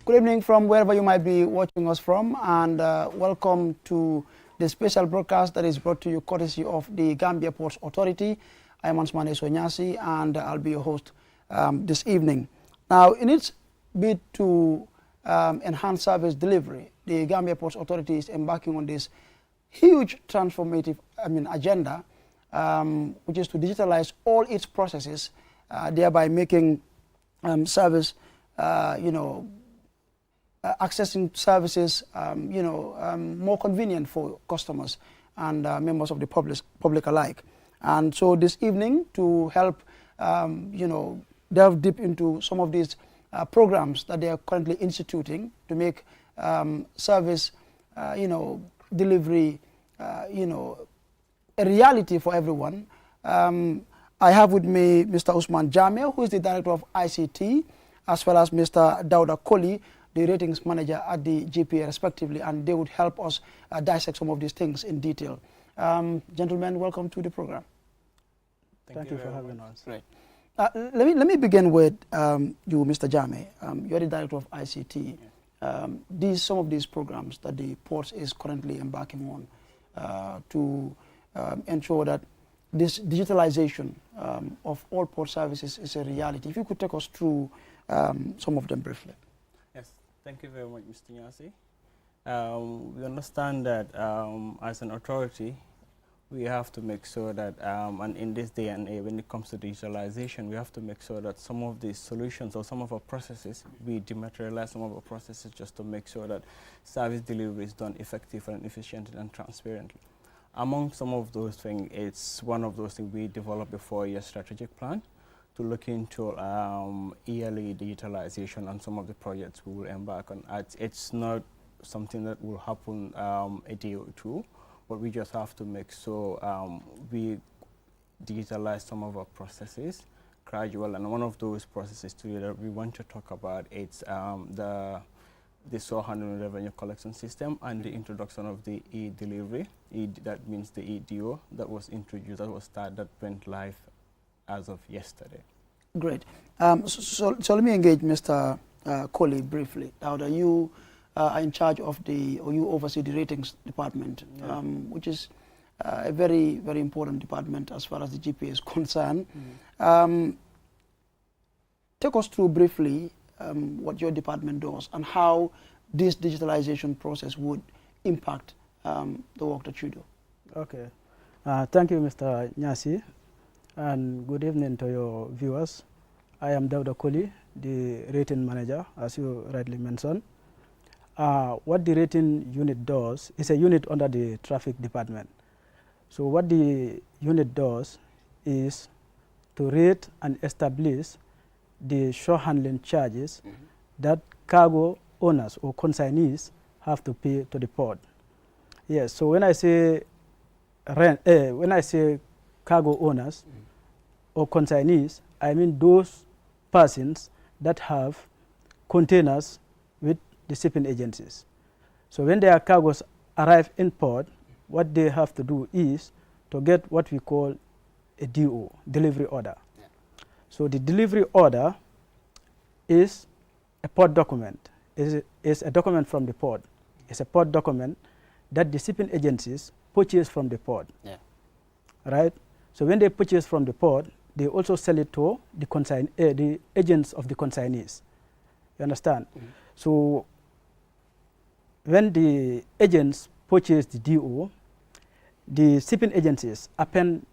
Good evening from wherever you might be watching us from, and welcome to the special broadcast that is brought to you courtesy of the Gambia Ports Authority. I am Ansmane Sonyasi, and I'll be your host this evening. Now, in its bid to enhance service delivery, the Gambia Ports Authority is embarking on this huge transformative agenda, which is to digitalize all its processes, thereby making service, accessing services, more convenient for customers and members of the public alike. And so this evening, to help, delve deep into some of these programs that they are currently instituting to make service, delivery, a reality for everyone. I have with me Mr. Usman Jameh, who is the Director of ICT, as well as Mr. Dauda Koli, the ratings manager at the GPA respectively, and they would help us dissect some of these things in detail. Gentlemen, welcome to the program. Thank you for having us. Great. Let me begin with you, Mr. Jameh. You're the Director of ICT. Some of these programs that the Ports is currently embarking on to ensure that this digitalization of all port services is a reality. If you could take us through some of them briefly. Yes, thank you very much, Mr. Nyasi. We understand that as an authority, we have to make sure that, and in this day and age, when it comes to digitalization, we have to make sure that some of these solutions or some of our processes, we dematerialize some of our processes just to make sure that service delivery is done effectively and efficiently and transparently. Among some of those things, it's one of those things we developed a 4-year strategic plan to look into yearly digitalization and some of the projects we will embark on. It's not something that will happen a day or two, but we just have to make sure we digitalize some of our processes gradual. And one of those processes today that we want to talk about is the SOAR handling revenue collection system and the introduction of the e-delivery. That means the EDO that was introduced, that went live as of yesterday. Great. So let me engage Mr. Koli briefly. Now, you are in charge of or you oversee the ratings department, which is a very, very important department as far as the GPA is concerned. Take us through briefly what your department does and how this digitalization process would impact the work that you do. Okay. Thank you, Mr. Nyasi, and good evening to your viewers. I am Dauda Koli, the rating manager, as you rightly mentioned. What the rating unit does is a unit under the traffic department. So what the unit does is to rate and establish the shore handling charges that cargo owners or consignees have to pay to the port. Yes, so when I say cargo owners or consignees, I mean those persons that have containers with the shipping agencies. So when their cargoes arrive in port, what they have to do is to get what we call a DO, delivery order. So the delivery order is a port document. Is a document from the port. It's a port document that the shipping agencies purchase from the port. Right? So when they purchase from the port, they also sell it to the agents of the consignees. You understand? So when the agents purchase the DO, the shipping agencies append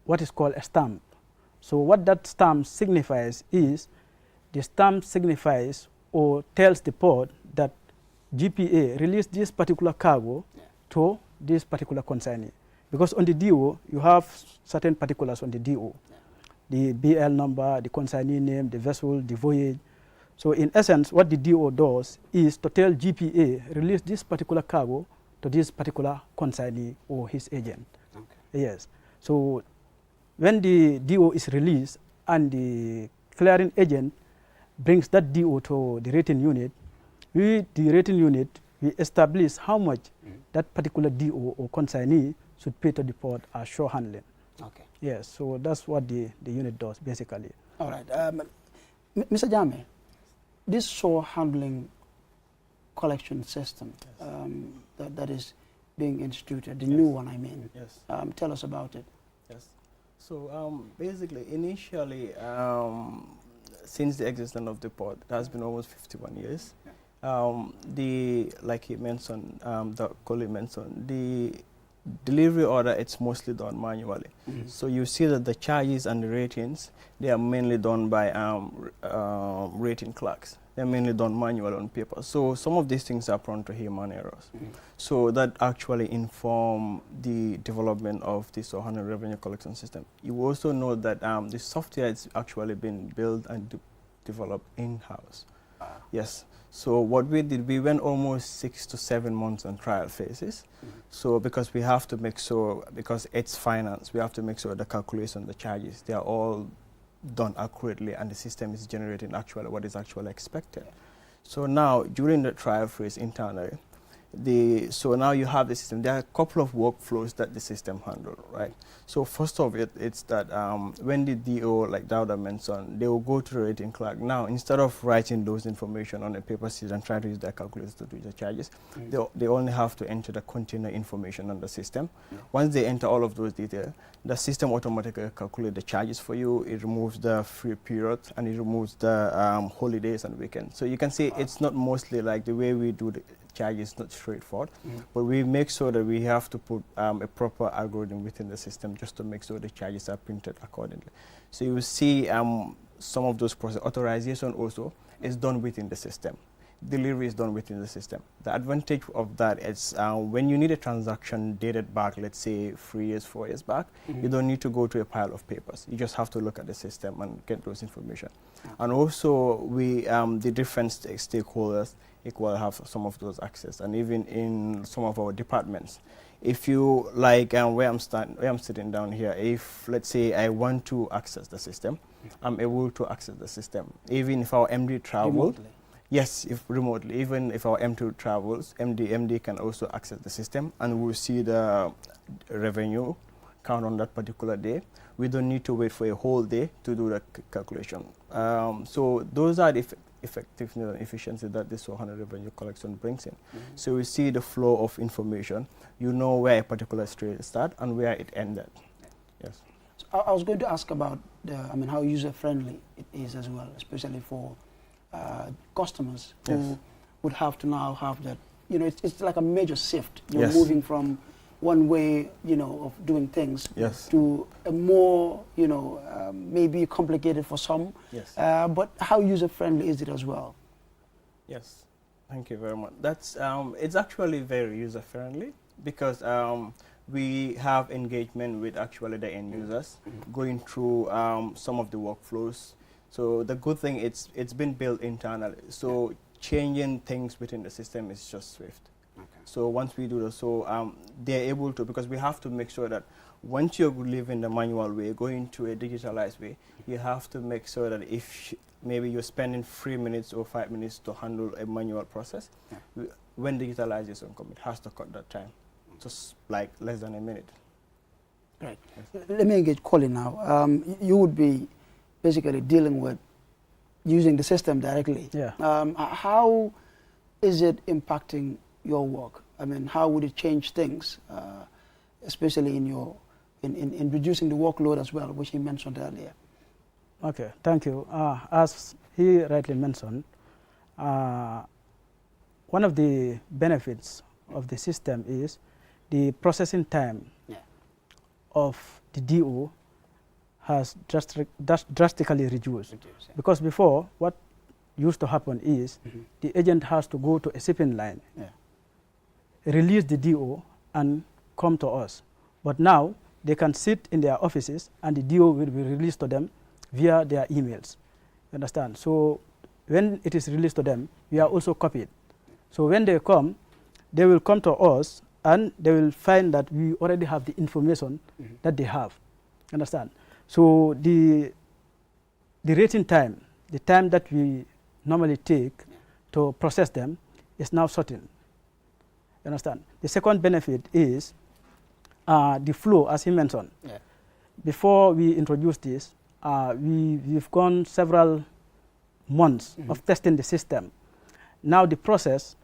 what is called a stamp. So what that stamp signifies is, the stamp signifies or tells the port that GPA released this particular cargo to this particular consignee. Because on the DO, you have certain particulars on the DO. The BL number, the consignee name, the vessel, the voyage. So in essence, what the DO does is to tell GPA, release this particular cargo to this particular consignee or his agent. Yes. So when the DO is released and the clearing agent brings that DO to the rating unit, the rating unit, we establish how much that particular DO or consignee should pay to the port as shore handling. Yes, so that's what the unit does, basically. All right. Mr. Jameh, this shore handling collection system that is being instituted, the Yes. new one, I mean. Yes. Tell us about it. Yes. So basically, initially, since the existence of the port, it has been almost 51 years. Like he mentioned, the colleague mentioned, the delivery order, it's mostly done manually. Mhm. So you see that the charges and the ratings, they are mainly done by rating clerks. They're mainly done manually on paper. So some of these things are prone to human errors. Mhm. So that actually inform the development of the Sohana revenue collection system. You also know that the software has actually been built and developed in-house. Yes. So what we did, we went almost 6 to 7 months on trial phases. Mhm. So because we have to make sure, because it's finance, we have to make sure the calculation, the charges, they are all done accurately and the system is generating actually what is actually expected. So now during the trial phase internally, so now you have the system. There are a couple of workflows that the system handle, right? So first of it, it's that when the DO, like Dauda mentioned, they will go to the rating clerk. Now, instead of writing those information on a paper sheet and try to use their calculators to do the charges, they only have to enter the container information on the system. Once they enter all of those details, the system automatically calculates the charges for you. It removes the free period and it removes the holidays and weekends. So you can see it's not mostly like the way we do the charges, not straightforward, but we make sure that we have to put a proper algorithm within the system just to make sure the charges are printed accordingly. So you will see some of those process. Authorization also is done within the system. Delivery is done within the system. The advantage of that is when you need a transaction dated back, let's say 3 years, 4 years back, you don't need to go to a pile of papers. You just have to look at the system and get those information. And also, we the different stakeholders equally have some of those access, and even in some of our departments. If you like where I'm sitting down here, if let's say I want to access the system, I'm able to access the system. Even if our MD travels, yes, if remotely, even if our M2 travels, MD can also access the system and we'll see the revenue count on that particular day. We don't need to wait for a whole day to do the calculation. So those are the effectiveness and efficiency that this 100 revenue collection brings in. So we see the flow of information. You know where a particular trade started and where it ended. Yes. So I was going to ask about how user-friendly it is as well, especially for customers who would have to now have that. You know, it's like a major shift. You're moving from one way, of doing things to a more, maybe complicated for some. Yes. But how user-friendly is it as well? Yes. Thank you very much. That's it's actually very user-friendly because we have engagement with actually the end users, going through some of the workflows. So the good thing, it's been built internally. So changing things within the system is just swift. So once we do that, so they're able to, because we have to make sure that once you're living the manual way, going to a digitalized way, you have to make sure that if maybe you're spending 3 minutes or 5 minutes to handle a manual process, when digitalization comes, it has to cut that time, just like less than a minute. Right. Let me engage Colin now. You would be basically dealing with using the system directly. Yeah. How is it impacting your work? I mean, how would it change things, especially in reducing the workload as well, which he mentioned earlier? Okay, thank you. As he rightly mentioned, one of the benefits of the system is the processing time of the DO has drastically reduced. Because before, what used to happen is the agent has to go to a shipping line, release the DO, and come to us. But now, they can sit in their offices, and the DO will be released to them via their emails. You understand? So when it is released to them, we are also copied. So when they will come to us, and they will find that we already have the information that they have. Understand? So the rating time, the time that we normally take to process them, is now shortened. You understand? The second benefit is the flow, as he mentioned. Before we introduced this, we've gone several months of testing the system. Now the process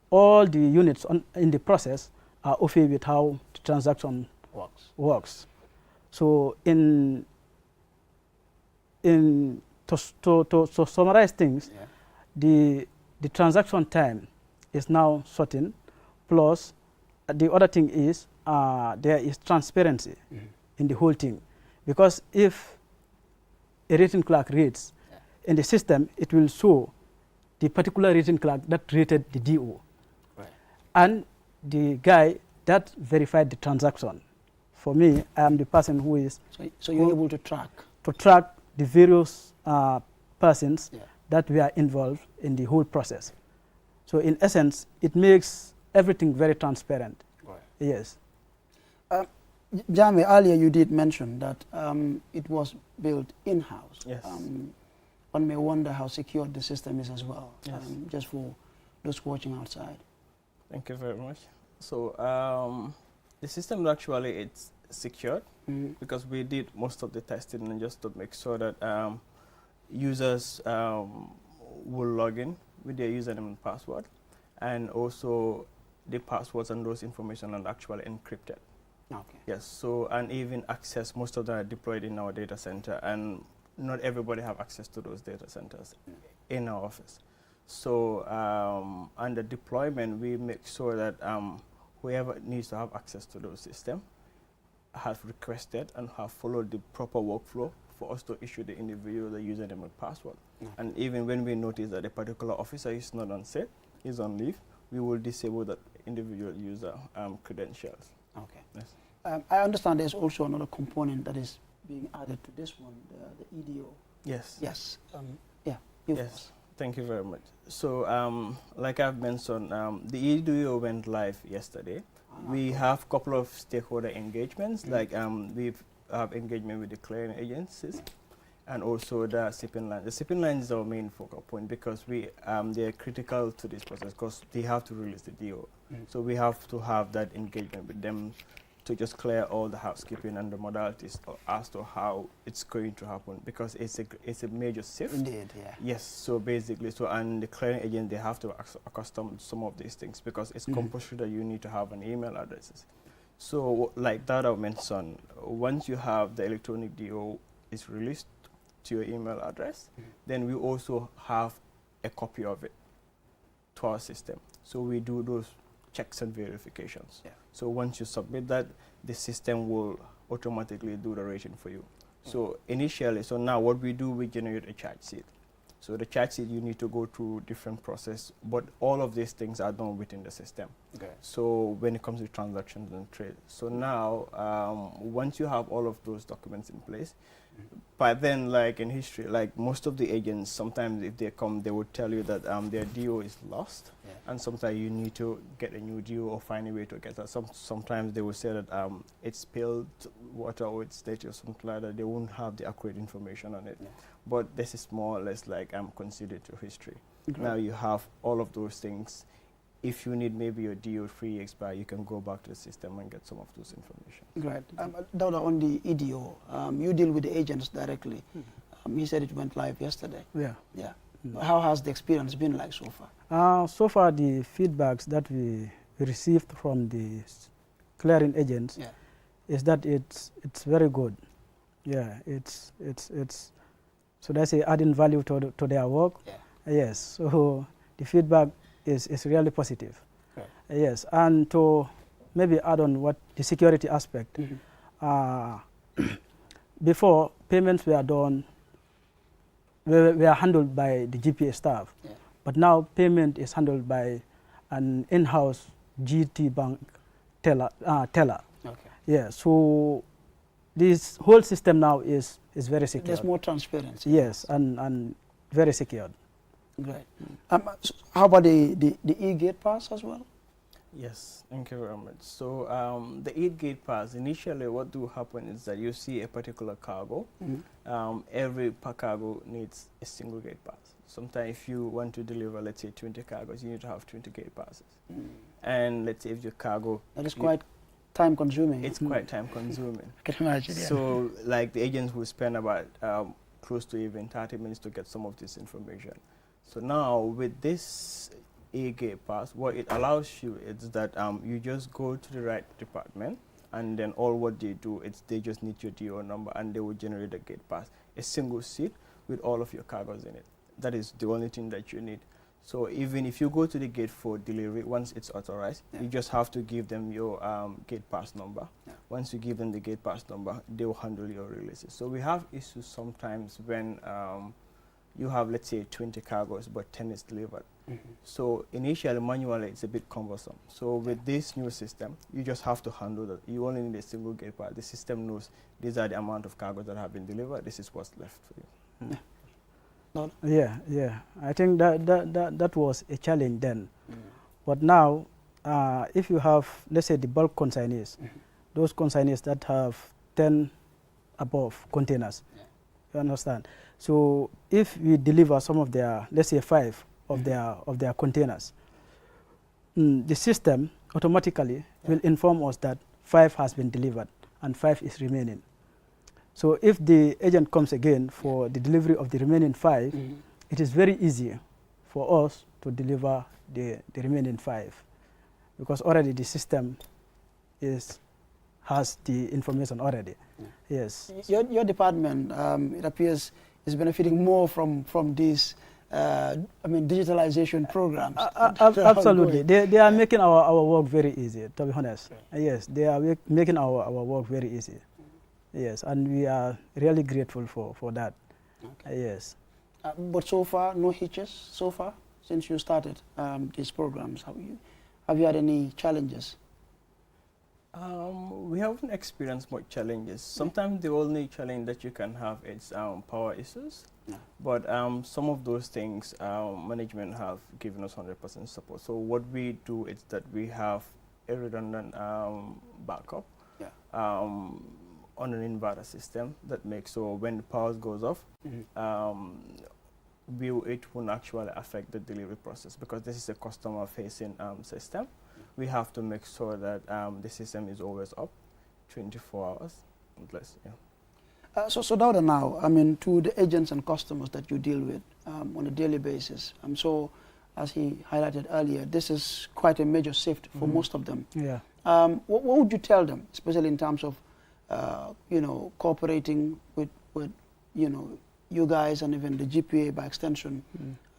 all the units in the process are okay with how the transaction works. So to summarize things, the transaction time is now certain, plus the other thing is there is transparency in the whole thing. Because if a rating clerk rates, in the system, it will show the particular rating clerk that rated the DO. Right. And the guy that verified the transaction. For me, I am the person who is... So you're able to track? To track the various persons that were involved in the whole process. So in essence, it makes everything very transparent. Right. Yes. Jame, earlier you did mention that it was built in-house. Yes. One may wonder how secure the system is as well, yes. Just for those watching outside. Thank you very much. So the system actually it's secured because we did most of the testing and just to make sure that users will log in with their username and password, and also the passwords and those information are actually encrypted. Okay. Yes. So and even access, most of them are deployed in our data center, and not everybody have access to those data centers in our office. So under deployment, we make sure that whoever needs to have access to those systems has requested and have followed the proper workflow for us to issue the individual the username and password. And even when we notice that a particular officer is not on set, is on leave, we will disable that individual user credentials. Okay. Yes. I understand there's also another component that is being added to this one, the EDO. Yes. Yes. Yes. Thank you very much. So, like I've mentioned, the EDO went live yesterday. We have a couple of stakeholder engagements, like we have engagement with the clearing agencies and also the shipping line. The shipping line is our main focal point because they're critical to this process because they have to release the DO. So we have to have that engagement with them to just clear all the housekeeping and the modalities as to how it's going to happen, because it's a major shift. Indeed, yeah. Yes, so basically, and the clearing agent, they have to accustom some of these things because it's compulsory that you need to have an email addresses. So like that I mentioned, once you have the electronic DO is released to your email address, then we also have a copy of it to our system. So we do those checks and verifications. Yeah. So once you submit that, the system will automatically do the rating for you. So initially, so now what we do, we generate a charge sheet. So the charge sheet, you need to go through different process, but all of these things are done within the system. Okay. So when it comes to transactions and trade. So now, once you have all of those documents in place, by then, like in history, like most of the agents, sometimes if they come, they would tell you that their DO is lost, and sometimes you need to get a new DO or find a way to get that. Sometimes they will say that it's spilled water or it's dirty or something like that. They won't have the accurate information on it. Yeah. But this is more or less like considered to history. Now you have all of those things. If you need maybe your DO free expire, you can go back to the system and get some of those information. Right. Dauda, on the EDO, you deal with the agents directly. He said it went live yesterday. Yeah. Yeah. How has the experience been like so far? So far, the feedbacks that we received from the clearing agents is that it's very good. Yeah, it's so that's adding value to their work. Yeah. Yes. So the feedback is really positive. Okay. Yes, and to maybe add on what the security aspect. Before, payments were done, were handled by the GPA staff, but now payment is handled by an in-house GT bank teller. Okay. Yeah, so this whole system now is very secure. There's more transparency. Yes, and very secured. Great. So how about the e-gate pass as well? Yes, thank you very much. So the 8-gate pass, initially what do happen is that you see a particular cargo. Every cargo needs a single gate pass. Sometimes if you want to deliver, let's say 20 cargoes, you need to have 20 gate passes. And let's say if your cargo... That is quite time consuming. It's quite time consuming. I can imagine, yeah. So like the agents will spend about close to even 30 minutes to get some of this information. So now with this a gate pass, what it allows you is that you just go to the right department, and then all what they do is they just need your DO number and they will generate a gate pass, a single seat with all of your cargoes in it. That is the only thing that you need. So even if you go to the gate for delivery, once it's authorized, you just have to give them your gate pass number. Once you give them the gate pass number, they will handle your releases. So we have issues sometimes when you have, let's say, 20 cargoes, but 10 is delivered. So initially, manually, it's a bit cumbersome. So with this new system, you just have to handle that. You only need a single gate pass. The system knows these are the amount of cargoes that have been delivered. This is what's left for you. Yeah. I think that was a challenge then. But now, if you have, let's say, the bulk consignees, those consignees that have 10 above containers, you understand? So if we deliver some of their, let's say 5 of their containers, the system automatically will inform us that 5 has been delivered and 5 is remaining. So if the agent comes again for the delivery of the remaining 5, it is very easy for us to deliver the remaining 5, because already the system has the information already. Yes. Your department, it appears, is benefiting more from this, digitalization programs. Absolutely. They are making our work very easy, to be honest. Yes, they are making our work very easy. Yes, and we are really grateful for that. Yes. But so far, no hitches so far since you started these programs. Have you had any challenges? We haven't experienced much challenges. Sometimes the only challenge that you can have is power issues. But some of those things, management have given us 100% support. So what we do is that we have a redundant backup on an inverter system that makes so when the power goes off, it won't actually affect the delivery process, because this is a customer-facing system. We have to make sure that the system is always up 24 hours and less. So Dauda, now, to the agents and customers that you deal with on a daily basis, so as he highlighted earlier, this is quite a major shift for most of them. Yeah. What would you tell them, especially in terms of cooperating with you guys and even the GPA by extension,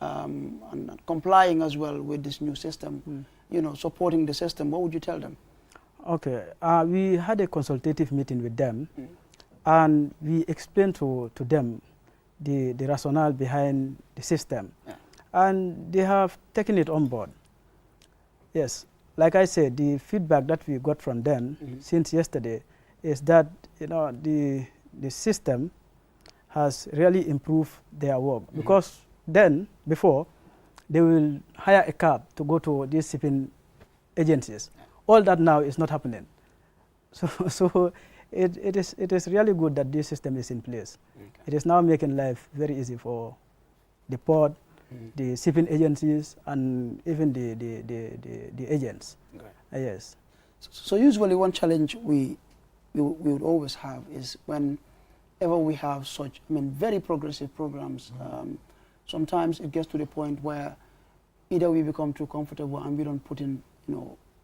and complying as well with this new system, supporting the system? What would you tell them? Okay, we had a consultative meeting with them, and we explained to them the rationale behind the system, and they have taken it on board. Yes, like I said, the feedback that we got from them since yesterday is that the system has really improved their work, because before they will hire a cab to go to these shipping agencies. All that now is not happening. So it is really good that this system is in place. It is now making life very easy for the port, the shipping agencies, and even the agents. Yes. So usually one challenge we would always have is whenever we have such very progressive programs, sometimes it gets to the point where either we become too comfortable and we don't put in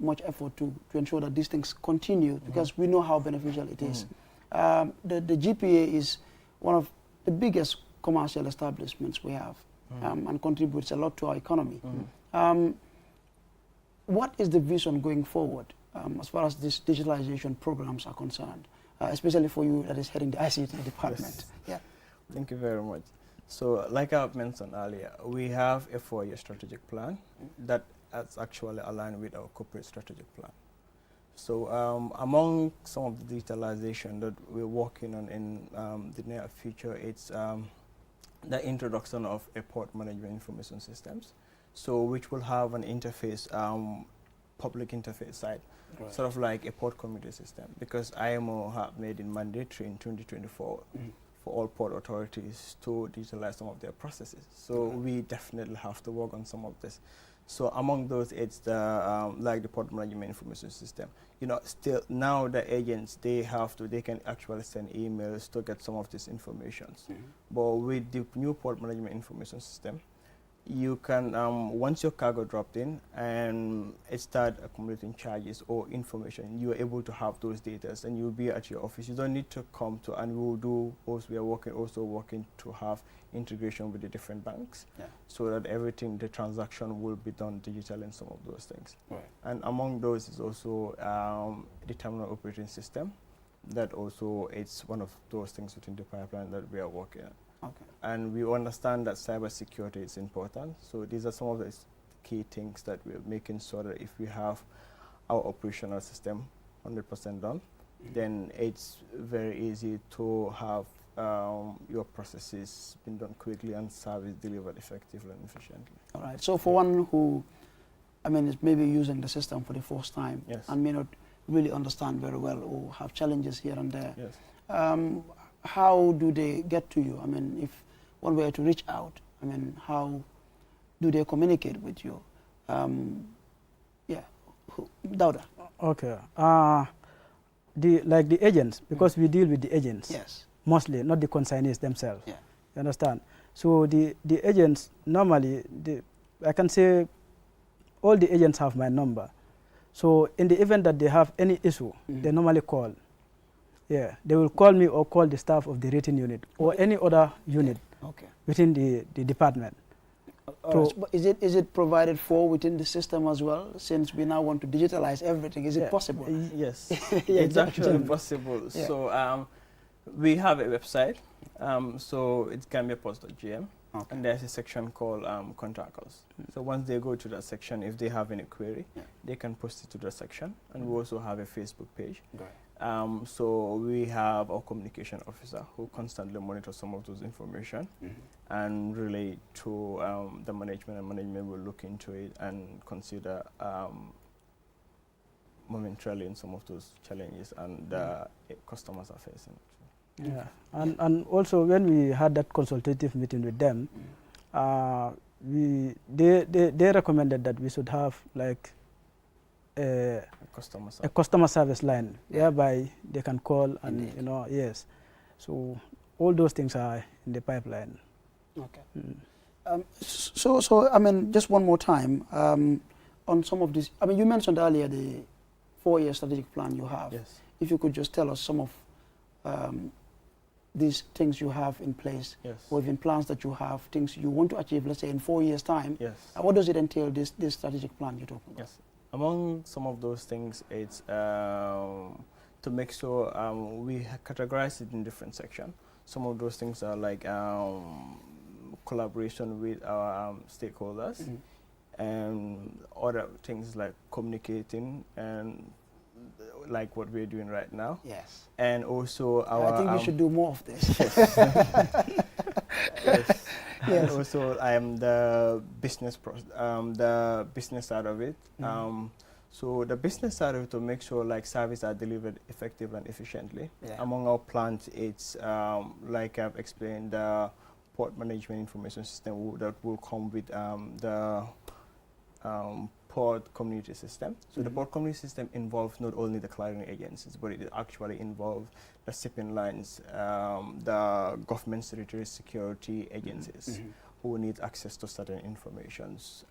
much effort to ensure that these things continue, because we know how beneficial it is. The GPA is one of the biggest commercial establishments we have, and contributes a lot to our economy. What is the vision going forward as far as these digitalization programs are concerned, especially for you that is heading the ICT department? Yes. Thank you very much. So like I mentioned earlier, we have a 4-year strategic plan that is actually aligned with our corporate strategic plan. So among some of the digitalization that we're working on in the near future, it's the introduction of airport management information systems, so which will have an interface, public interface site, sort of like a port committee system, because IMO have made it mandatory in 2024 for all port authorities to digitalize some of their processes. So we definitely have to work on some of this. So among those, it's the like the port management information system. Still now the agents, they can actually send emails to get some of these informations. But with the new port management information system, you can, once your cargo dropped in and it started accumulating charges or information, you are able to have those data and you'll be at your office. You don't need to come to, and we'll do, also we are also working to have integration with the different banks, so that everything, the transaction will be done digital in some of those things. Right. And among those is also the terminal operating system. That also, it's one of those things within the pipeline that we are working on. Okay. And we understand that cybersecurity is important. So these are some of the key things that we're making sure that if we have our operational system 100% done, then it's very easy to have your processes being done quickly and service delivered effectively and efficiently. All right. So for one who, I mean, is maybe using the system for the first time, and may not really understand very well or have challenges here and there, how do they get to you? I mean, if one were to reach out, I mean, how do they communicate with you? Dauda. Okay. Like the agents, because we deal with the agents. Yes. Mostly, not the consignees themselves. Yeah. You understand? So the agents, normally, I can say all the agents have my number. So in the event that they have any issue, they normally call. Yeah, they will call me or call the staff of the rating unit or any other unit within the department. Right. But is it provided for within the system as well? Since we now want to digitalize everything, is it possible? Yes, it's actually possible. Yeah. So we have a website. So it's gambiapost.gm. And there's a section called Contact Us. So once they go to that section, if they have any query, they can post it to that section. And we also have a Facebook page. So we have our communication officer who constantly monitors some of those information and relay to the management, and management will look into it and consider momentarily in some of those challenges and the customers are facing. Yeah, and also when we had that consultative meeting with them, they recommended that we should have like a customer service line, whereby they can call and yes. So all those things are in the pipeline. Okay. So I mean, just one more time on some of these. I mean, you mentioned earlier the 4-year strategic plan you have. Yes. If you could just tell us some of these things you have in place, or even plans that you have, things you want to achieve, let's say in 4 years' time. Yes. What does it entail, this strategic plan you're talking about? Yes. Among some of those things, it's to make sure we categorize it in different sections. Some of those things are like collaboration with our stakeholders, and other things like communicating and like what we're doing right now. Yes. And also our... I think we should do more of this. Yes. Yes. And also the business side of it. So the business side of it, to make sure like services are delivered effectively and efficiently. Among our plans, it's like I've explained, the port management information system that will come with the port community system. So the port community system involves not only the clearing agencies, but it actually involves the shipping lines, the government statutory security agencies who need access to certain informations.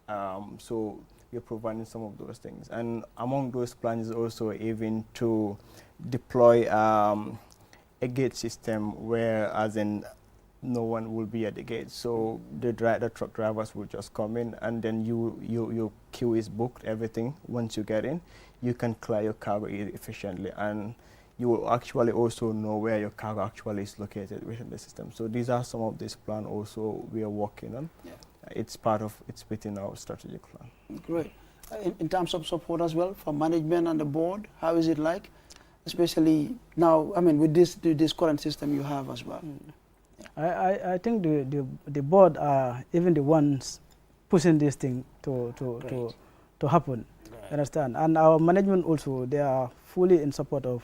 So we're providing some of those things. And among those plans is also even to deploy a gate system where, as in, no one will be at the gate. So the truck drivers will just come in, and then your queue is booked, everything. Once you get in, you can clear your cargo efficiently, and you will actually also know where your cargo actually is located within the system. So these are some of this plan also we are working on. It's within our strategic plan. Great. In terms of support as well for management and the board, how is it like? Especially now, I mean, with this current system you have as well. I think the board are even the ones pushing this thing to happen. Understand? And our management also, they are fully in support of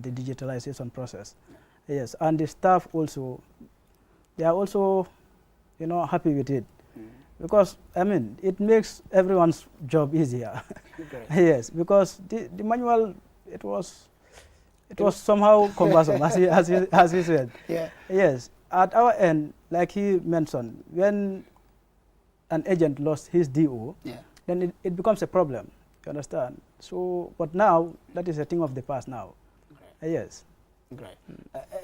the digitalization process. Yes, and the staff also, they are also, happy with it. Because, I mean, it makes everyone's job easier. Yes, because the manual, it was somehow cumbersome, as he said. Yes, at our end, like he mentioned, when an agent lost his DO, Yeah. then it becomes a problem. You understand? So, but now that is a thing of the past now. Great. Yes. Great.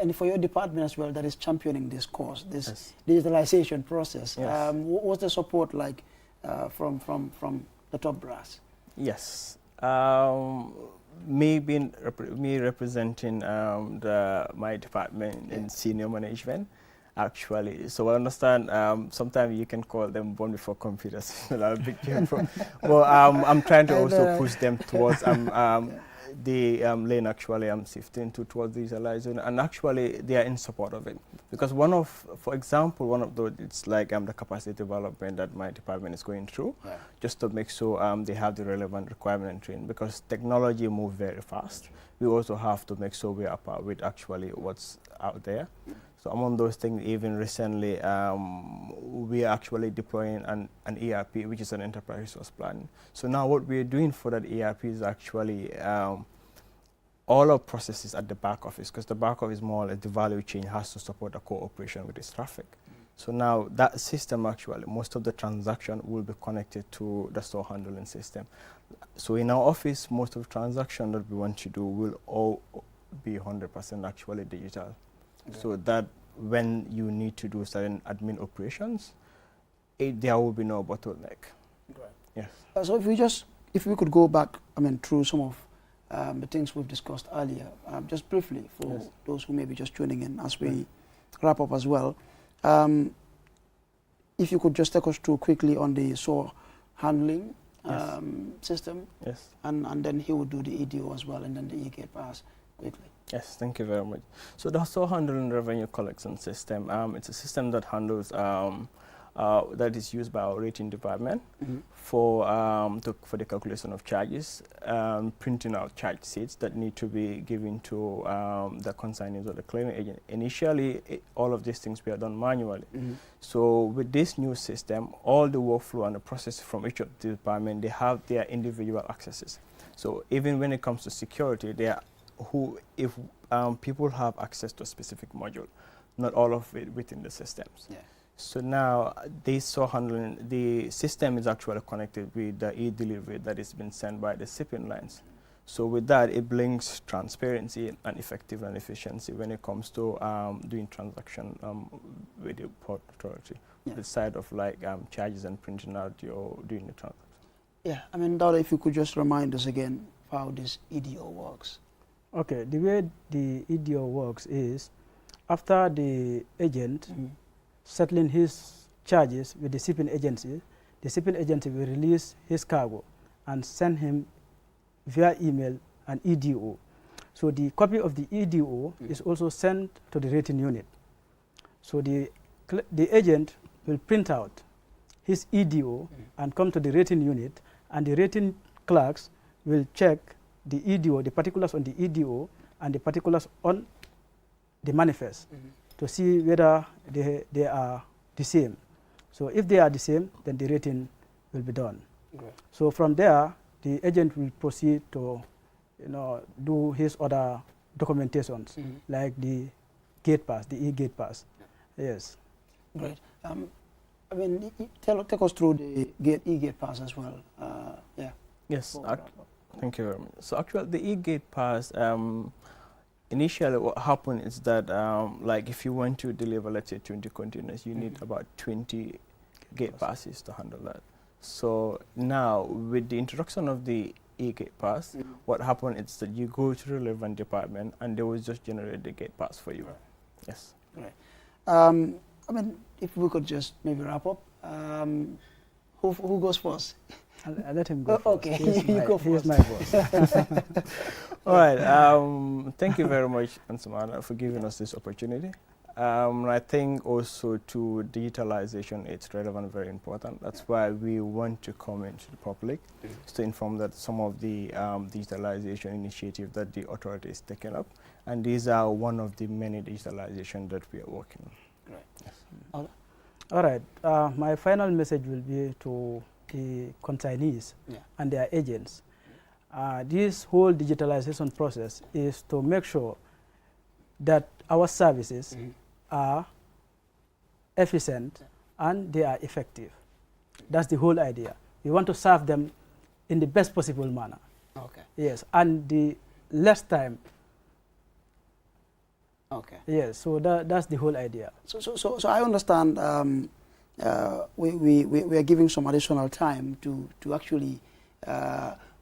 And for your department as well, that is championing this course, this Yes. digitalization process. Yes. What's the support like from the top brass? Yes. Me representing my department in senior management, actually. So I understand sometimes you can call them born before computers. I'll be careful. Well, I'm trying to also push them towards the lane actually I'm shifting towards digitalization, and actually they are in support of it. Because for example, one of those, it's like the capacity development that my department is going through, just to make sure they have the relevant requirement and training, because technology moves very fast. We also have to make sure we are up with actually what's out there. So among those things, even recently, we are actually deploying an ERP, which is an enterprise resource planning. So now what we are doing for that ERP is actually all our processes at the back office, because the back office more or less the value chain has to support the cooperation with this traffic. So now that system actually, most of the transaction will be connected to the store handling system. So in our office, most of the transaction that we want to do will all be 100% actually digital. Okay. So that when you need to do certain admin operations, there will be no bottleneck. Right. Yes. So if we could go back, through some of the things we've discussed earlier, just briefly for those who may be just tuning in as we wrap up as well. If you could just take us through quickly on the store handling system, and then he would do the EDO as well, and then the e-gate pass quickly. Yes, thank you very much. So the store handling revenue collection system, it's a system that handles that is used by our rating department for the calculation of charges, printing out charge sheets that need to be given to the consignees or the claiming agent. Initially, all of these things were done manually. So with this new system, all the workflow and the process from each of the department, they have their individual accesses. So even when it comes to security, if people have access to a specific module, not all of it within the systems. Yeah. So now the system is actually connected with the e-delivery that is being sent by the shipping lines. So with that, it brings transparency and effectiveness and efficiency when it comes to doing transaction with the port authority. The side of like charges and printing out doing the transaction. Yeah, Dada, if you could just remind us again how this EDO works. Okay, the way the EDO works is after the agent settling his charges with the shipping agency will release his cargo and send him via email an EDO. So the copy of the EDO is also sent to the rating unit. So the agent will print out his EDO and come to the rating unit, and the rating clerks will check the EDO, the particulars on the EDO and the particulars on the manifest to see whether they are the same. So if they are the same, then the rating will be done. Great. So from there, the agent will proceed to do his other documentations, like the gate pass, the e-gate pass. Yes. Great. Take us through the e-gate pass as well. Yes. Thank you very much. So actually, the e-gate pass, initially what happened is that like if you want to deliver, let's say 20 containers, you need about 20 gate passes to handle that. So now with the introduction of the e-gate pass, what happened is that you go to the relevant department and they will just generate the gate pass for you. Right. Yes. Right. If we could just maybe wrap up, who goes first? I'll let him go first. Okay, you go first. He's my boss. All right. Thank you very much, Ansumana, for giving us this opportunity. I think also to digitalization, it's relevant, very important. That's why we want to come into the public to inform that some of the digitalization initiatives that the authority is taking up, and these are one of the many digitalization that we are working on. Great. Yes. All right. My final message will be to the consignees and their agents. This whole digitalization process is to make sure that our services are efficient and they are effective. That's the whole idea. We want to serve them in the best possible manner. Okay. Yes, and the less time. Okay. Yes, so that's the whole idea. So I understand we are giving some additional time to actually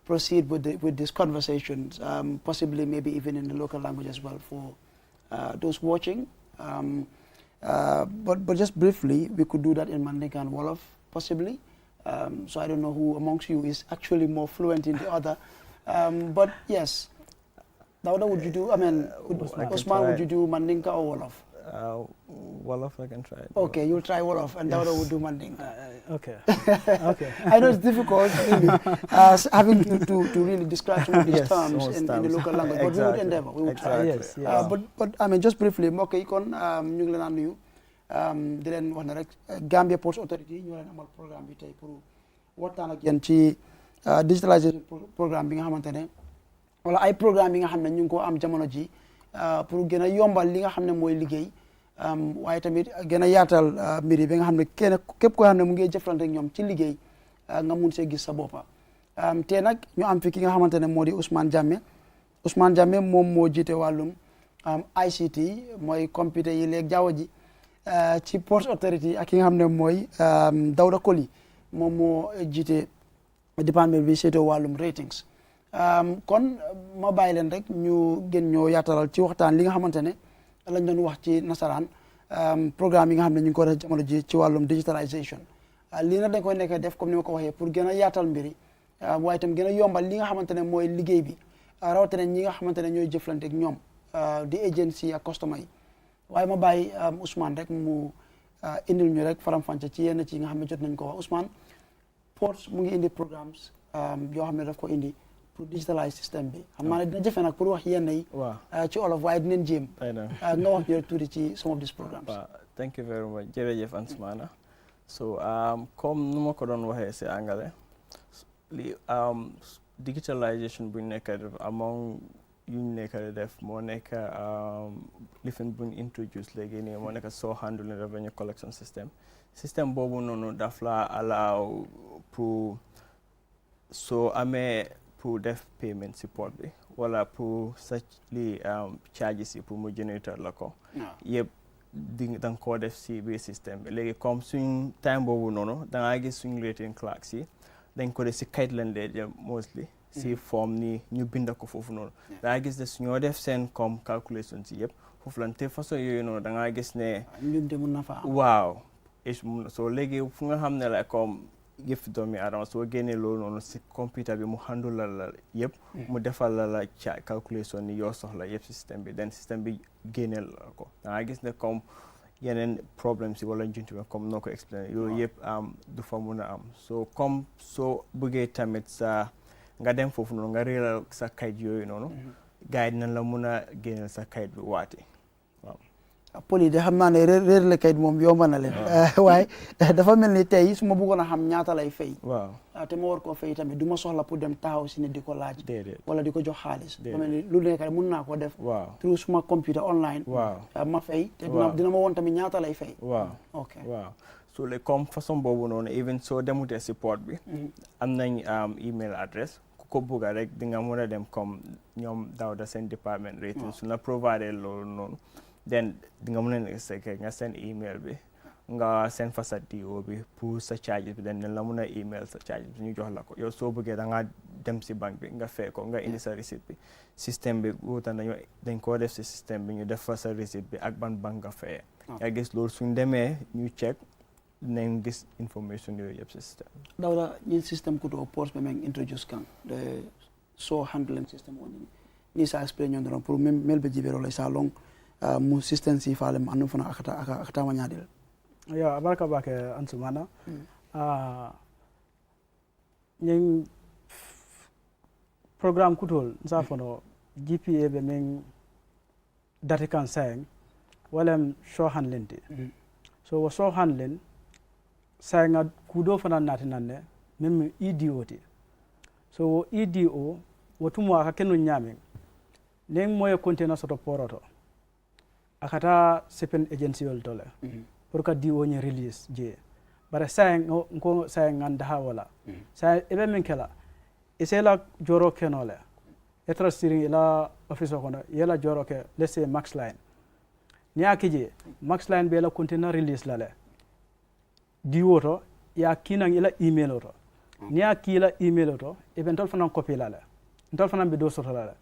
proceed with these conversations, possibly maybe even in the local language as well for those watching. But just briefly, we could do that in Mandinka and Wolof, possibly. So I don't know who amongst you is actually more fluent in the other. But yes, Dauda, would you do, I mean, Usman, would you do Mandinka or Wolof? Wolof, I can try it. Okay, you'll try Wolof, and Dauda will do Mandinka. Okay. Okay. I know it's difficult, really, having to really describe some of these terms in the local language, but we would endeavor, we would try. Yes, yes. But I mean, just briefly, mbokk yi kon ñu ngi leen a nuyu di leen wax ne rek Gambia Ports Authority ñu leen amal programme bi tey pour waxtaan ak yéen ci digitalisation programme bi nga xamante ne wala ay programme yi nga xam ne ñu ngi ko am jamono ji pour gën a yombal li nga xam ne mooy liggéey waaye tamit gën a yaatal mbir yi ba nga xam ne képp koo xam ne mu ngi jëflante ak ñoom ci liggéey nga mun see gis sa boppa te nag ñu am fi ki nga xamante ne moo di Ousmane Jammeh moom moo jiite wàllum ICT mooy computer yi léegi jaww ji ci Ports Authority ak ki nga xam ne mooy Dawda Koli moom moo jiite département bi seetoo wàllum ratings kon ma bàyyi leen rek ñu gën ñoo yaatalal ci waxtaan li nga xamante ne lañ doon wax ci nasaraan programme yi nga xam ne ñu ngi ko def jamono ji ci wàllum digitalisation lii nag dañ koy nekk def comme ni ma ko waxee pour gën a yaatal mbiri waaye itam gën a yombal li nga xamante ne mooy liggéey bi rawatina ñi nga xamante ne ñooy jëflante ak ñoom di agency ak customer yi waaye ma bàyyi Ousmane rek mu indil ñu rek faram-fàcce ci yenn ci yi nga xam ne jot nañ ko wax Ousmane Ports mu ngi indi programmes yoo xam ne daf ko indi pour digitalize système bi xam naa ne dina jafe nag pour wax yenn yi ci olof waaye dinañ jéem nga wax ñu rek tuuti ci some of these programs. Thank you very much jërëjëf Ansumana so comme nu ma ko doon waxee si angale li digitalisation buñ nekk def among yuñ nekk def moo nekk lifin buñ introduce léegi nii moo nekk soo handling revenue collection system boobu noonu daf la allow pour soo amee pour def payment support bi wala pour such li charges yi pour mu générateur la ko yëpp da nga koo def si biir système bi léegi comme suñ time boobu noonu da ngaa gis suñ rating clerks yi dañ ko def si kayit lañ dee jël mostly si forme ni ñu bind ko foofu noonu da ngaa gis ne suñoo def seen comme calculation si yëpp foofu lan te façon yooyu noonu da ngaa gis ne njumte mun na fa am waaw soo léegi fu nga xam ne la comme yëf doomi adama soo génnee loolu noonu si computer bi mu handle la yëpp mu defal la calculation ni yoo soxla yëpp si système bi den système bi génneel la ko da nga gis ne comme yeneen problème si wala njuntu bi comme noo ko expliqué yooyu yëpp du fa mun a am so comme soo bëggee tamit sa nga dem foofu noonu nga réeral sa kayit yooyu noonu gars yi dinañ la mun a génneel sa kayit bi waate waaw poli de xam naa ne réer la kayit moom yomb na leen waaye dafa mel ni tey su ma bëggoon a xam ñaata lay fay waaw te ma war koo fay tamit du ma soxla pour dem taxaw si ne di ko laaj wala di ko jox xaalis dafa mel ni lu nekk rek mun naa ko def through suma computer online ma fay te dina ma woon tamit ñaata lay fay waaw so le comme façon boobu noonu even soo demutee support bi am nañ email adresse ko bëgga rek di nga mën a dem comme ñoom Dawda seen department rating su la provider loolu noonu then di nga mën a nekk nga seen email bi nga seen fa sa DO bi pour sa charges bi then la mën a email sa charges bi ñu jox la ko yow soo bëggee da nga dem si banque bi nga fay ko nga indi sa receipt bi système bi wuuta nañu dañ koo def si système bi ñu def fa sa receipt bi ak ban banque nga fayee nga gis loolu suñ demee ñu check dinañ gis information yooyu yëpp si système Dawda ñin système kuto Ports be men introduce kan the so handling system on ni sa explain ñon don pour mel be jibero lay sa long mu système si faale anu fana akata ma ñaadil yo abarka bake Ansumana ñing programme kutol sa fono GPA be men data kan saying walem show handling so wo show handling sayinga kudo fana nati nanne même EDO ti so wo EDO wo tumo aka kenu nyame nen moye container soto poroto akata sepen agency yol dole pour ka DO nye release je bare saying ko saying anda ha wala say ebe min kala isela joro kenole etra siri ila office ko no yela joro ke let's say max line ni akije max line be la container release la le di woto ya kinang ila email oto ni akila email oto eventual fanan copy la le ntol fanan be do soto la le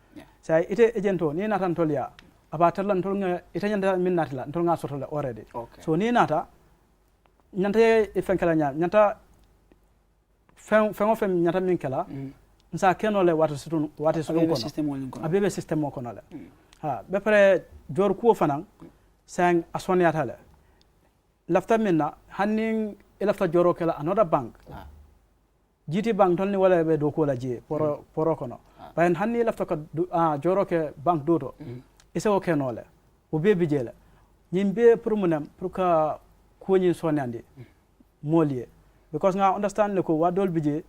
say ite agento ni natan tol ya abatar lan tol nga ite nyanda min natila tol nga soto la already so ni nata nyanta e fenkala nya nyanta fem nyanta min kala nsa kenole wata sutun kono abebe system mo kono le ha be pare jor ko fanan sang asoniata le lafta minna hanning elafta joro kala another bank GT bank tolni wala be do ko la je poro kono bayan hanni lafta ko joro ke bank doto ise o kenole o be bijele nyimbe pour munam pour ka ko nyi sonandi molie because nga understand le ko wa dol bije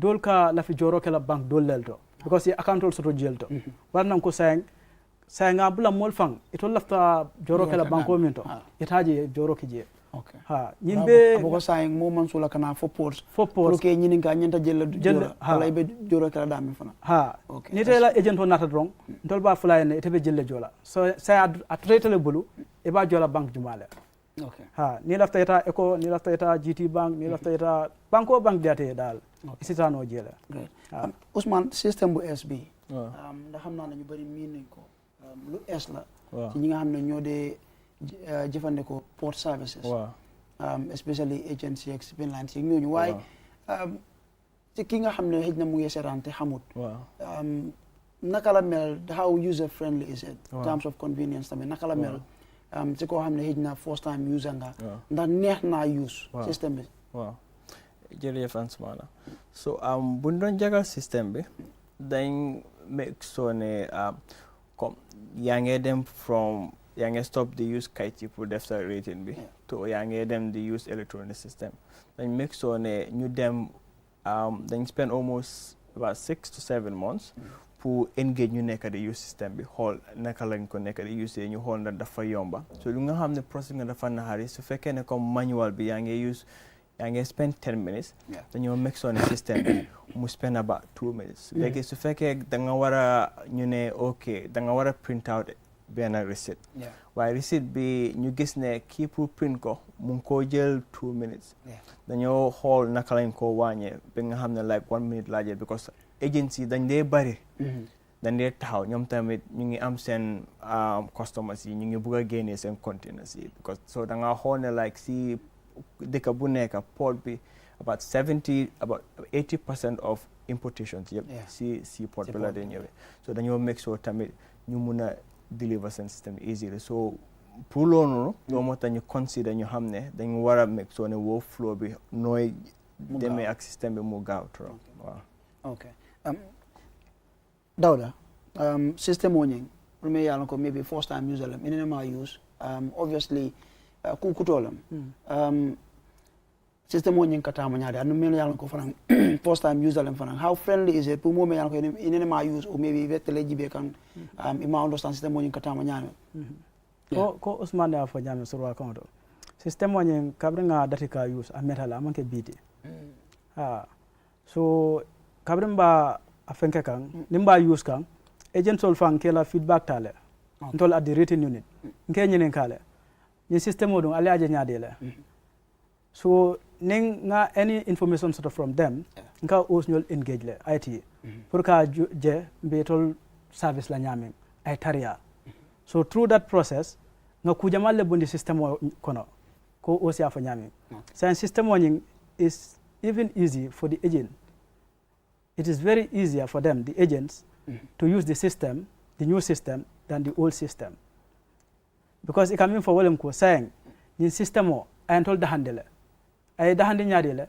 dol ka la fi joro ke la bank dol lelto because account also to jelto warnam ko sayang nga bula mol fang ito lafta joro ke la banko minto itaje joro ke je okay ha nyimbe boko sayang mo man sula kana fo pour que nyinin ka nyanta jella wala be joro ke la dami fana ha ni tela agent on nata drong ndol ba fly ne ite be jelle jola so say a traité le bulu e ba jola bank jumale okay ha ni lafta eta eco ni lafta eta GT bank ni lafta eta banko bank diate dal isitano jela great Ousmane système bu SB ndax xam naa ne ñu bari miin nañ ko lu es la ci ñi nga xam ne ñoo dee jëfandikoo port services especially agency experience lines yi ñooñu waaye ci ki nga xam ne xëj na mu ngi seetaan te xamut naka la mel how user friendly is it in terms of convenience tamit naka la mel ci koo xam ne xëj na first time user nga ndax neex naa use système bi waaw jërëjëf Ansumana so bu ñu doon jagal système bi dañ make sure ne comme yaa ngi dem yaa ngi stop di use kayit yi pour def sa rating bi to yaa ngi dem di use electronic system dañ make sure ne ñu dem dañ spend almost about 6 to 7 months pour engage ñu nekk di use système bi xool naka lañ ko nekk di use ñu xool na dafa yomba so lu nga xam ne process nga dafa naxari su fekkee ne comme manual bi yaa ngi spend 10 minutes dañoo make sure ne système bi mu spend about 2 minutes léegi su fekkee da nga war a ñu ne ok da nga war a print out benn receipt waaye receipt bi ñu gis ne kii pour print ko mu ngi koo jël 2 minutes dañoo xool naka lañ koo wàññee ba nga xam ne like 1 minute laa jël because agency dañ dee bari dañ dee taxaw ñoom tamit ñu ngi am seen customers yi ñu ngi bugg a génnee seen containers yi because so da nga xool ne like si dëkk bu nekk port bi about 80% of importations yëpp si port bi la dee ñëwee so dañoo make sure tamit ñu mun a deliver seen système easily so pour loolu noonu moo tax ñu consider ñu xam ne dañu war a make sure ne workflow bi nooy demee ak système bi mu gaaw trop waaw okay Dawda système o ñing premier yalla ko maybe first time user lam ina ma use obviously ku kutolam système o ñing kata ma nyaade anu mel yalla ko fanan first time user lam fanan how friendly is it pour mo me yalla ko ina ma use or maybe vetele jibe kan ima understand système o ñing kata ma nyaame ko Ousmane ya fo nyame sur wa konto système o ñing kabringa datika use a metal amanke biti so kabrimba afenke kan nimba use kan agent sol fan kela feedback tale ntol at the rating unit nke nyinen kale ni system odon ali aje nyaade le so ning nga any information sort of from them nka osnyol engage le IT pour ka je be tol service la nyame ay taria so through that process nga kujamal le bondi system kono ko osi afa nyame so system one is even easy for the agent. It is very easier for them, the agents, to use the system, the new system, than the old system. Because it can mean for William ko saying, the system I told the handle. I the handle nyadile,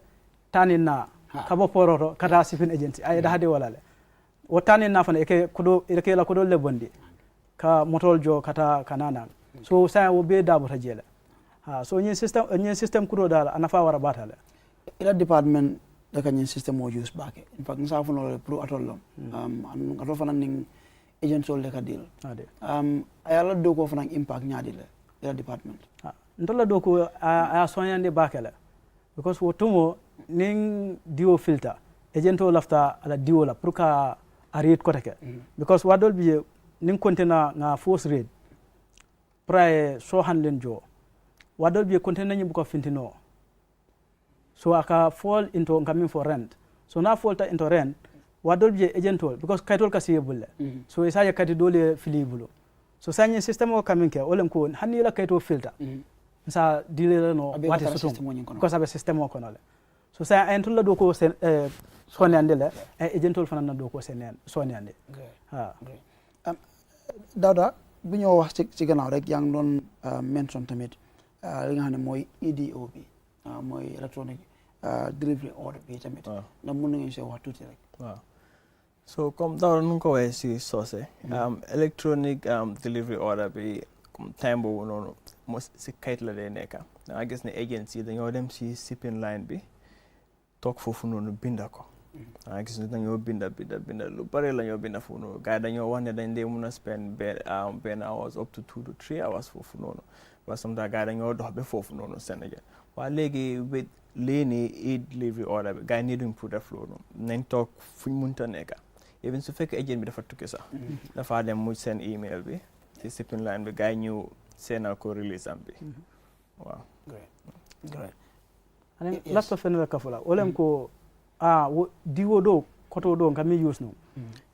tani na, kabo pororo, kata sifin agency, I the hade walale. O tani na fana eke la kodo lebondi, ka motol jo kata kanana. So saying will be double tajele. So new system kudo dala anafa wara batale. Ila department da kanyen system o use back in fact nsa fu no pro atollo ato fana ning agent sol de ka deal ayala do ko fana impact nyaadi le ila department ntola do ko a soñande bakela because wo tumo ning diwo filter agento lafta ala diwo la pour ka a rate kotake because wadol biye ning container nga force rate praye so hanlen jo wadol biye container nyi buko fintino so aka fall into coming for rent so na fall ta into rent wadol biye agento because kaytol kasi bulle so isa ya kati dole filibulo so sanye system o kamin ke olen ko hanni la kayto filter sa dile no wati sutum ko sabe system o kono le so sa en tulla do ko sen sonande le e agentol fanana do ko sen sonande ha Dawda bu ñoo wax ci gannaaw rek yaa ngi doon mention tamit li nga xam ne mooy EDO bi mooy electronic delivery order bi tamit ndax mën nañu see wax tuuti rek waaw so comme Dawda nu ko waxee si soose electronic delivery order bi comme time boobu noonu mo si kayit la day nekka danga gis ne agency dañoo dem si shipping line bi toog foofu noonu binda ko gis ne dañoo binda lu bari la ñoo binda foofu noonu gars yi dañoo wax ne dañ dee mun a spend benn hours up to 2 to 3 hours foofu noonu parce que gars yi dañoo dox ba foofu noonu Sénégal waaye léegi with lii nii delivery order bi gars yi nii duñ pour def loolu nañ toog fuñ munta nekka even su fekkee agent bi dafa tukki sax dafa dem mu seen email bi ci shipping line bi gars yi ñëw seenal ko release am bi waaw great anen lasta fenela kafula olen ko diwo do koto do ngami use no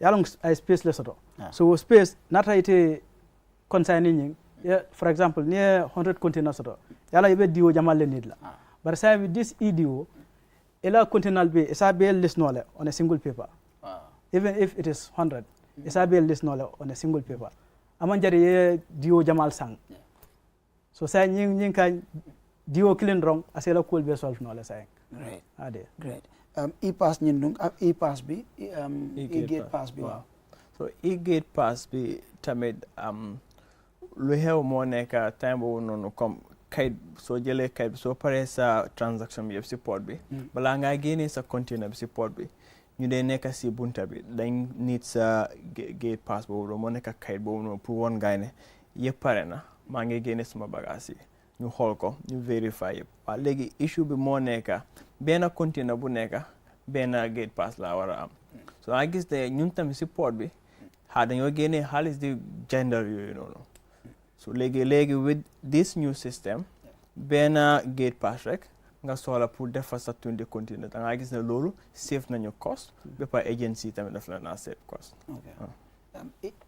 yalong ay space lesoto so space nata ite consigning for example near 100 containers soto yala ibe diwo jamal le nidla but say with this EDO ela container be isa be list no le on a single paper even if it is 100 isa be list no le on a single paper aman jari ye diwo jamal sang so say ñing ka diwo clean wrong asela cool be solve no le say great ade great e-pass ñindung e-pass bi e-gate pass bi waaw so e-gate pass bi tamit lu xew moo nekk time boobu noonu comme kayit soo jëlee kayit bi soo paree sa transaction bi yëpp si port bi balaa ngaa génnee sa container bi si port bi ñu dee nekk si bunta bi dañ need sa gate pass boobu noonu moo nekk kayit boobu noonu pour woon gaay ne yëpp pare na maa ngi génne suma bagage yi ñu xool ko ñu vérifier yëpp waaw léegi issue bi moo nekk benn container bu nekk benn gate pass la war a am so nga gis ne ñun tamit si port bi dañoo génnee xaalis di jëndal yooyu noonu so léegi with this new system benn gate pass rek nga soxla pour defar sa tundi container da nga gis ne loolu save nañu cost ba pare agency tamit daf la naa save cost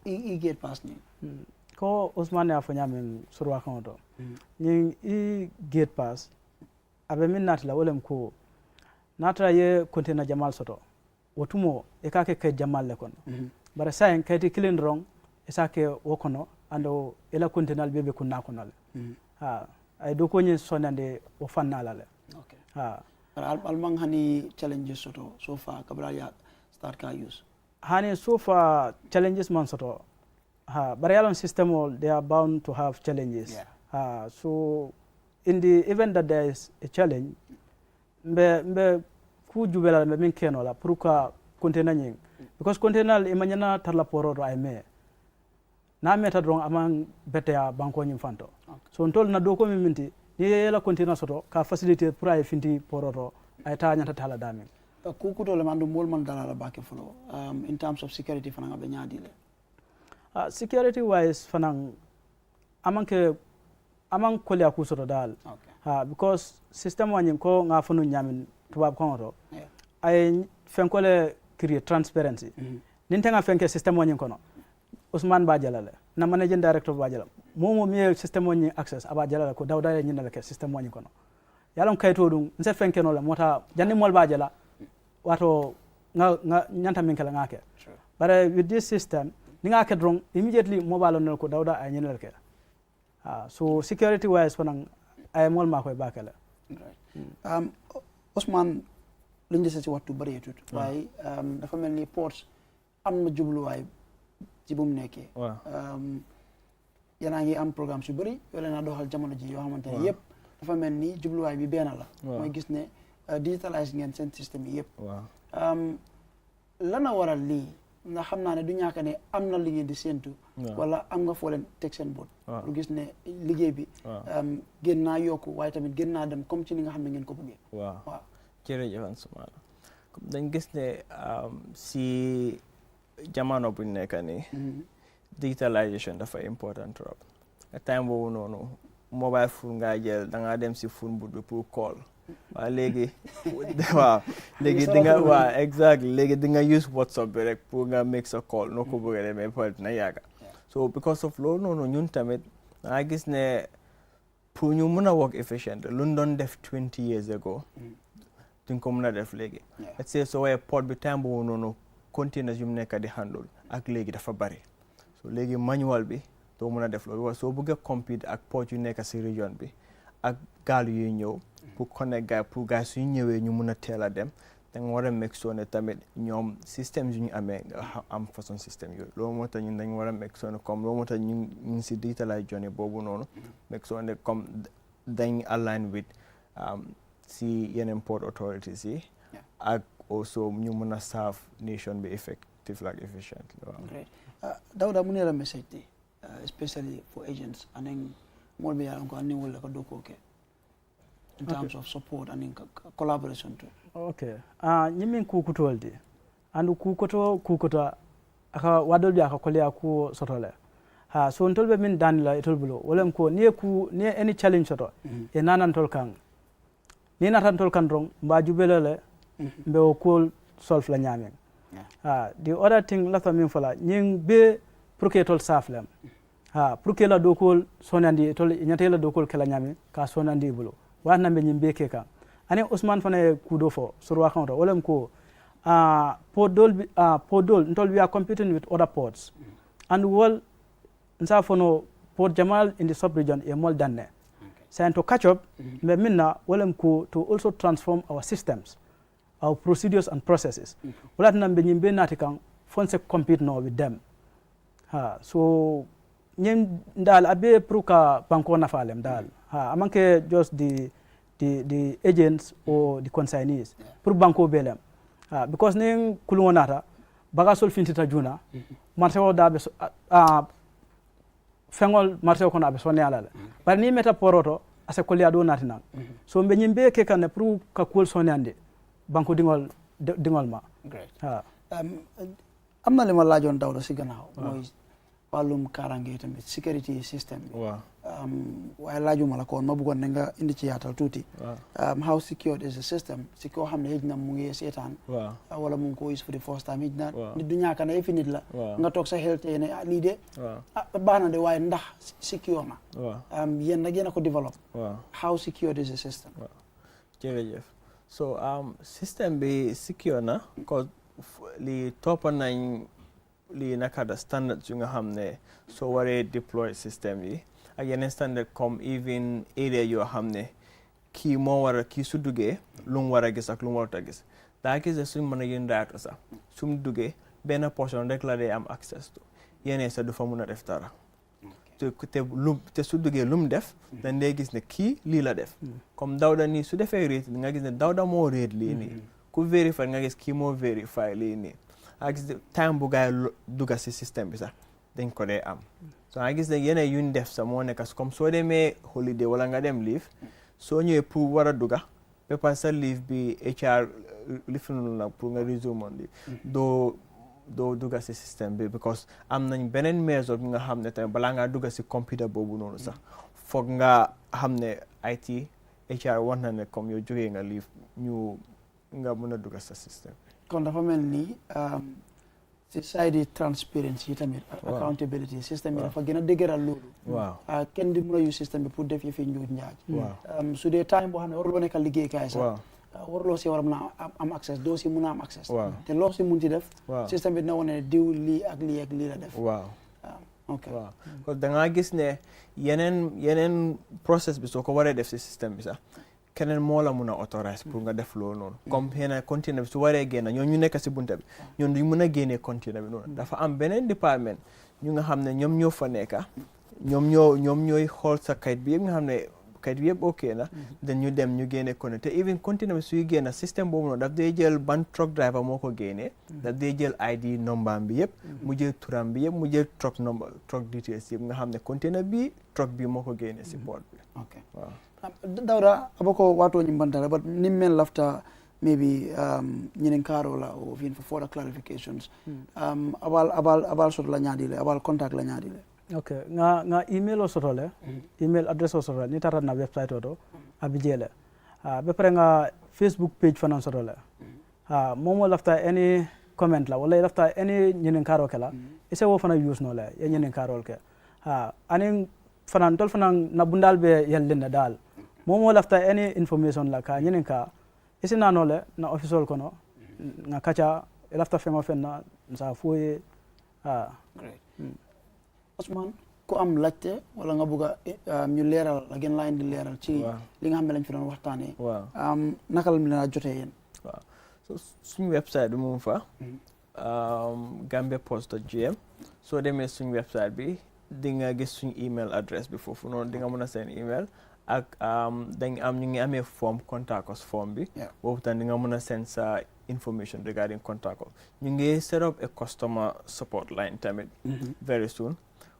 e-gate pass ni ko Ousmane ya fanya min surwa kan to ni e-gate pass abe min natla wolem ko natra ye container jamal soto wotumo e kake kay jamal le kono bara sayen kayti clean wrong e sake wokono ando ela container bebe kunna kono le ay do ko nyi sonande o fannala le okay al mang hani challenges soto so far kabra ya start ka use hani so far challenges man soto but yalon system all they are bound to have challenges so in the event that there is a challenge mbe ku jubela mbe min keno la pour ka container nying because container imanyana tarla poro ay me na meta drong amang betea banko nyim fanto so ntol na do ko mi minti ni yela container soto ka facilité pour ay finti poro ay ta nyata tala dami ku ku to le mandu mol man dala la baake folo in terms of security fana be nyaadi le security wise fanang amang kolya ku soto dal because system wani ko nga funu nyamin tubab ko to ay fenkole create transparency ninte nga fenke system wani kono Ousmane Ba Jalale na managing director Ba Jalale momo mi system wani access aba Jalale ko dawda nyina le ke system wani kono yalon kayto dum nse fenke no le mota janni mol Ba Jala wato nga nyanta min kala ngake but with this system ninga ke drong immediately mobile on ko dawda ay nyina le ke so security wise fanang ay mol ma koy bakala Ousmane liñ dese ci waxtu bari tut waaye dafa mel ni ports am na jubluwaay ci bu mu nekkee yanaa ngi am programme yu bëri yoo leen a doxal jamono ji yoo xamante ne yëpp dafa mel ni jubluwaay bi benn la mooy gis ne digitalise ngeen seen système yi yëpp lana waral lii ndax xam naa ne du ñàkk ne am na li ngeen di séentu wala am nga foo leen teg seen boot lu gis ne liggéey bi gën naa yokku waaye tamit gën naa dem comme ci ni nga xam ne ngeen ko bëggee waaw jërëjëf Ansumana dañ gis ne si jamono buñ nekk nii digitalization dafa important trop time boobu noonu mobile phone ngaa jël da ngaa dem si phone bu pour call waaw léegi waaw léegi di nga waaw exactly léegi di nga use WhatsApp bi rek pour nga make sa call noo ko bëgg a demee peut dina yàgga so because of loolu noonu ñun tamit nga gis ne pour ñu mën a work efficient lu ñu doon def 20 years ago duñ ko mën a def léegi let's say so waaye port bi time boobu noonu containers yu mu nekk di handle ak léegi dafa bari so léegi manual bi doo mën a def loolu soo bëgg a compete ak port yu nekk si région bi ak gaal yuy ñëw pour connect gars pour gars suñu ñëwee ñu mën a teel a dem da nga war a make sure ne tamit ñoom système yu ñu amee nga am façon système yooyu loolu moo tax ñun dañ war a make sure ne comme loolu moo tax ñu ngi si digitalisation boobu noonu make sure ne comme dañ align with si yeneen port authorities yi ak also ñu mën a serve nation bi effective like efficiently waaw Dawda mu ne la message ti especially for agents and more be yaran ko anni wala ko doko ke in terms of support and collaboration too. Okay. Nyimin kukutoldi. Andu kukuto aka wadol bi aka kolya ku sotole. So ntolbe min danila itolbulo. Wolem ko ni any challenge soto. E nanan tol kang. Ni natan tol kan rong mba jubelele mbe o cool solve la nyamen. The other thing la min fala nying be pour que tol saflem. Pour que la dokol sonandi tol nyate la dokol kala nyame ka sonandi bulo. Wa nambe nyimbe keka. Ane Ousmane fane kudo fo surwa counter wolem ko podol ntol we are competing with other ports and wol nsa fono Port Jamal in the sub-region e mol danne so to catch up me minna wolem ko to also transform our systems, our procedures and processes wala nambe nyimbe nati kan fonse compete no with them so nyem dal abe pruka banko na falem dal amanke just the agents or the consignees pour banko belem because nen kulonata bagasol fintita juna marché o dabe fengol marché ko na be sonne alala bar ni meta poroto ase kolya do natina so be nyimbe ke kan pour ka kol sonande banko dingol ma great amna le ma lajon dawdo ci gannaaw moy walum karange tamit security system waaye laajuma la ko ma bëggoon ne nga indi ci yaatal tuuti how secured is the system si koo xam ne xëj na mu ngi seetaan wala mu ngi ko use for the first time xëj na nit du ñàkk na fi nit la nga toog sa xel tey ne lii de baax na de waaye ndax secure na yéen nag yéen a ko develop how secured is the system jërëjëf so système bi secure na ko li toppa nañ li naka da standards yu nga xam ne soo waree deploy système yi ak yeneen standard comme even area yoo xam ne kii moo war a kii su duggee lu mu war a gis ak lu mu warut a gis daa gis ne suñ mën a yéen daatu sax su mu duggee benn portion rek la dee am access to yeneen sax du fa mun a def dara te su duggee lu mu def dañ dee gis ne kii lii la def comme Dawda nii su defee rate nga gis ne Dawda moo rate lii nii ku verify nga gis kii moo verify lii nii ak gis time bu gaay dugga si système bi sax dañ ko dee am so nga gis ne yeneen yuñ def sax moo nekk comme soo demee holiday wala nga dem leave soo ñëwee pour war a dugga ba pare sa leave bi HR lifinu la pour nga resume on leave doo dugga si système bi because am nañ beneen mesure bi nga xam ne tamit balaa ngaa dugga si computer boobu noonu sax foog nga xam ne IT HR wax na ne comme yow jógee nga leave ñu nga mën a dugga sa système kon dafa mel ni ci side transparency tamit accountability système yi dafa gën a dëgëral loolu kenn di mën a use système bi pour def yëfi njuuj njaaj su dee time boo xam ne waruloo nekkal liggéeykaay sax waruloo si war a mën a am access doo si mën a am access te loo si mun ci def système bi dina wane diw lii ak lii ak lii la def ok kon da ngaa gis ne yeneen process bi soo ko waree def si système bi sax keneen moo la mun a autorize pour nga def loolu noonu comme xëy na container bi su waree génn ñoo ñu nekk si bunta bi ñoom duñ mën a génnee container bi noonu dafa am beneen département ñu nga xam ne ñoom ñoo fa nekka ñoom ñooy xool sa kayit bi yëpp nga xam ne kayit bi yëpp ok na then ñu dem ñu génne connecté even container bi suy génn système boobu noonu daf dee jël ban truck driver moo ko génnee daf dee jël ID number bi yëpp mu jël turam bi yëpp mu jël truck number truck details yëpp nga xam ne container bi truck bi moo ko génnee si port bi okay waaw Dawda abako wato nyimbantara but nimmen lafta maybe nyinen karola or for further clarifications abal sort la nyadile abal contact la nyadile okay nga email o sotole email address o sotole ni tara na website oto abijele be pare nga Facebook page fanan sotole momo lafta any comment la wala lafta any nyinen karo kala ise wo fana use no la ya nyinen karol ke anin fanan tol fanan na bundal be yallina dal momo lafta any information la ka nyinen ka ise na no le na official kono nga kacha lafta fengo fenna sa foye great Osman ko am laajte wala nga bëgg ñu leeral again line di leeral ci li nga xam ne lañ fi doon waxtaanee naka la leen a jotee yéen waaw so suñu website bi moom fa gambiapost.gm soo demee suñu website bi di nga gis suñu email adresse bi foofu noonu di nga mën a seen email ak dañ am ñu ngi amee form contact us form bi boobu tam di nga mën a send sa information regarding contact us ñu ngi set up a customer support line tamit very soon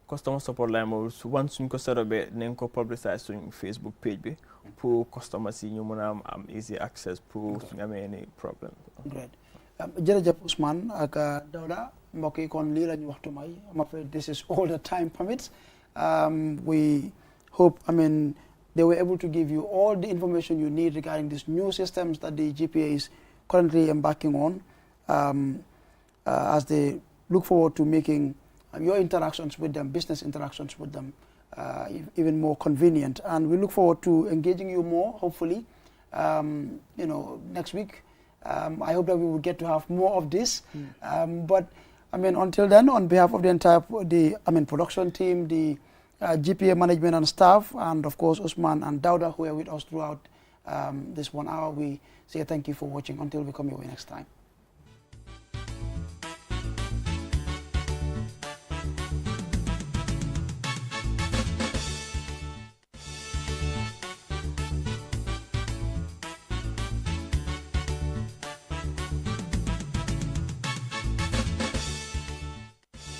customer support line boobu once suñ ko set upee nañ ko publicize suñ Facebook page bi pour customers yi ñu mën a am easy access pour suñu amee any problem great jërëjëf Ousmane ak Dawda mbokk yi kon lii la ñu waxtu may I'm afraid this is all the time permits we hope they were able to give you all the information you need regarding these new systems that the GPA is currently embarking on as they look forward to making your interactions with them, business interactions with them, even more convenient. And we look forward to engaging you more, hopefully, next week. I hope that we will get to have more of this. But until then, on behalf of the entire production team, the GPA management and staff, and of course Usman and Dawda, who are with us throughout this 1 hour, we say thank you for watching until we come your way next time.